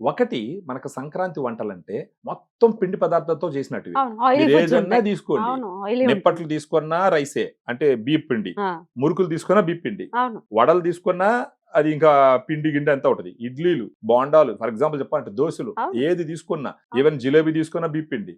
ఒకటి మనకు సంక్రాంతి వంటలంటే మొత్తం పిండి పదార్థాలతో చేసినట్టువి. అవును. ఆయిలీ మీరు ఫుడ్స్ ఏదన్నా ఉంటాయి. తీసుకోండి. అవును. ఆయిలీ నిప్పట్లు తీసుకున్నా రైసే. అంటే బియ్యపు పిండి. ఆ! మురుకులు తీసుకున్నా బియ్యపు పిండి. అవును. వడలు తీసుకున్నా అది ఇంకా పిండి గిండి అంతా ఉంటది. ఇడ్లీలు, బోండాలు ఫర్ ఎగ్జాంపుల్ చెప్పాలంటే దోసలు అవును. ఏది తీసుకున్నా అవును. ఈవెన్ జిలేబీ తీసుకున్నా బియ్యపు పిండి.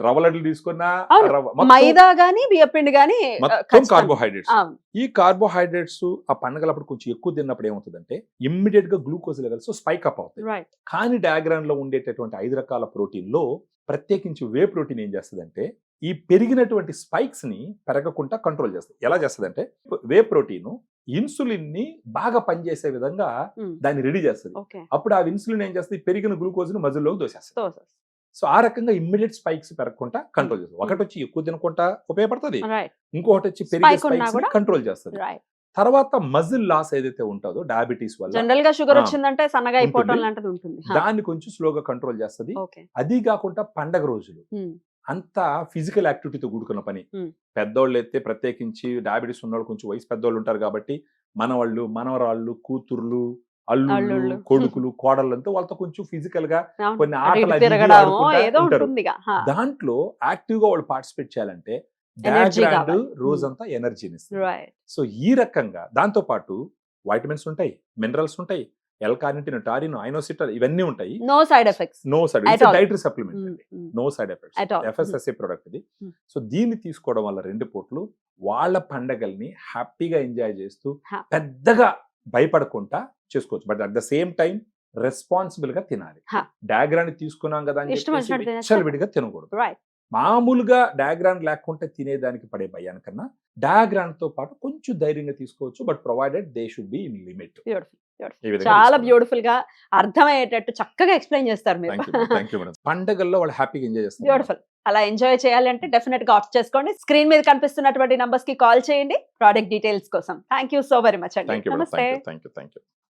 రవ్వ లడ్డులు తీసుకున్నా అవును. రవ్వ మొత్తం మైదా గాని, బియ్యపిండి గాని మొత్తం ఖచ్చితంగా. కార్బోహైడ్రేట్స్. అవును. ఈ కార్బోహైడ్రేట్స్ ఆ పండగలప్పుడు కొంచెం ఎక్కువ తిన్నప్పుడు ఏమవుతుందంటే ఇమ్మీడియట్ గా గ్లూకోజ్ లెవెల్స్ స్పైక్ అప్ అవుతాయి. రైట్. కానీ డయాగ్రామ్ లో ఉండేటటువంటి 5 రకాల ప్రోటీన్ లో ప్రత్యేకించి వే ప్రోటీన్ ఏం చేస్తుందంటే ఈ పెరిగినటువంటి స్పైక్స్ ని పెరగకుండా కంట్రోల్ చేస్తుంది. ఎలా చేస్తుందంటే వే ప్రోటీన్ ఇన్సులిన్ ని బాగా పనిచేసే విధంగా హ్మ్. దాన్ని రెడీ చేస్తుంది. ఓకే. అప్పుడు ఆ ఇన్సులిన్ ఏం చేస్తుంది, పెరిగిన గ్లూకోజ్ ని మజిల్లోకి దోసేస్తుంది. దోసెస్. సో ఆ రకంగా ఇమ్మీడియట్ స్పైక్స్ పెరగకుండా కంట్రోల్ చేస్తుంది. ఒకటి వచ్చి ఎక్కువ తినకుండా ఉపయోగపడుతుంది, రైట్. ఇంకొకటి వచ్చి పెరిగే స్పైక్ ఉన్నా స్పైక్స్ ని కూడా కంట్రోల్ చేస్తుంది. రైట్. తర్వాత మజిల్ లాస్ ఏదైతే ఉంటుందో డయాబెటీస్ వల్ల జనరల్ గా షుగర్ ఆ, వచ్చిందంటే సన్నగా అయిపోవటం ఉంటుంది. లాంటిది ఉంటుంది. దాన్ని కొంచెం స్లోగా కంట్రోల్ చేస్తుంది. ఓకే. అది కాకుండా పండగ రోజులు హ్మ్. అంతా ఫిజికల్ యాక్టివిటీతో కూడుకున్న పని. Hmm. పెద్దోళ్ళు అయితే ప్రత్యేకించి డయాబెటీస్ ఉన్నవాళ్ళు కొంచెం వయసు పెద్దోళ్ళు ఉంటారు కాబట్టి మనవాళ్ళు, మనవరాళ్ళు, కూతుర్లు, అల్లుళ్ళు, అల్లుళ్ళు. కొడుకులు, కోడళ్ళంతా వాళ్ళతో కొంచెం ఫిజికల్ గా అవును. కొన్ని అటు ఆటలు ఇటు అది ఇది తిరగడమో ఆడుకుంటా ఏదో ఉంటారు. ఉంటుందిగా. దాంట్లో యాక్టివ్ గా వాళ్ళు పార్టిసిపేట్ చేయాలంటే ఎనర్జీ డయాగ్రాండ్ కావాలి. రోజంతా ఎనర్జీని ఇస్తుంది. రైట్. సో ఈ రకంగా దాంతో పాటు వైటమిన్స్ ఉంటాయి, మినరల్స్ ఉంటాయి, ఎల్-కార్నిటిన్, టారిన్, ఐనోసిటర్ ఇవన్నీ ఉంటాయి. No side effects no side At all. Dietary supplement అండి. No side At effects. all. FSSA product ఇది. Hmm. సో దీన్ని తీసుకోవడం వల్ల 2 పూటలు వాళ్ళ పండగల్ని హ్యాపీగా ఎంజాయ్ చేస్తూ Ha. పెద్దగా భయపడకుండా చేసుకోవచ్చు. But at the same time responsible గా తినాలి. Ha. డయాగ్రాండ్ తీసుకున్నాం కదా అని ఇష్టం చెప్పేసి వచ్చినట్టు తినేస్తే విచ్చలవిడిగా తినకూడదు. రైట్. మామూలుగా డయాగ్రాండ్ లేకుంటే తినేదానికి పడే భయానికన్నా డయాగ్రాండ్ తో పాటు కొంచెం ధైర్యంగా తీసుకోవచ్చు. But provided they should be in limit. Beautiful. ఈ విధంగా చాలా తీసుకోవాలి. బ్యూటిఫుల్ గా అర్థమయ్యేటట్టు చక్కగా ఎక్స్ప్లెయిన్ చేస్తారు మీరు. Thank you madam. పండగల్లో వాళ్ళు హ్యాపీగా ఎంజాయ్ చేస్తారు. బ్యూటిఫుల్. అలా ఎంజాయ్ చేయాలంటే డెఫినెట్ గా ఆప్ట్ చేసుకోండి. స్క్రీన్ మీద కనిపిస్తున్నటువంటి నంబర్స్ కి కాల్ చేయండి ప్రోడక్ట్ డీటెయిల్స్ కోసం. Thank you so very much అండి. Thank you madam. నమస్తే. Thank you.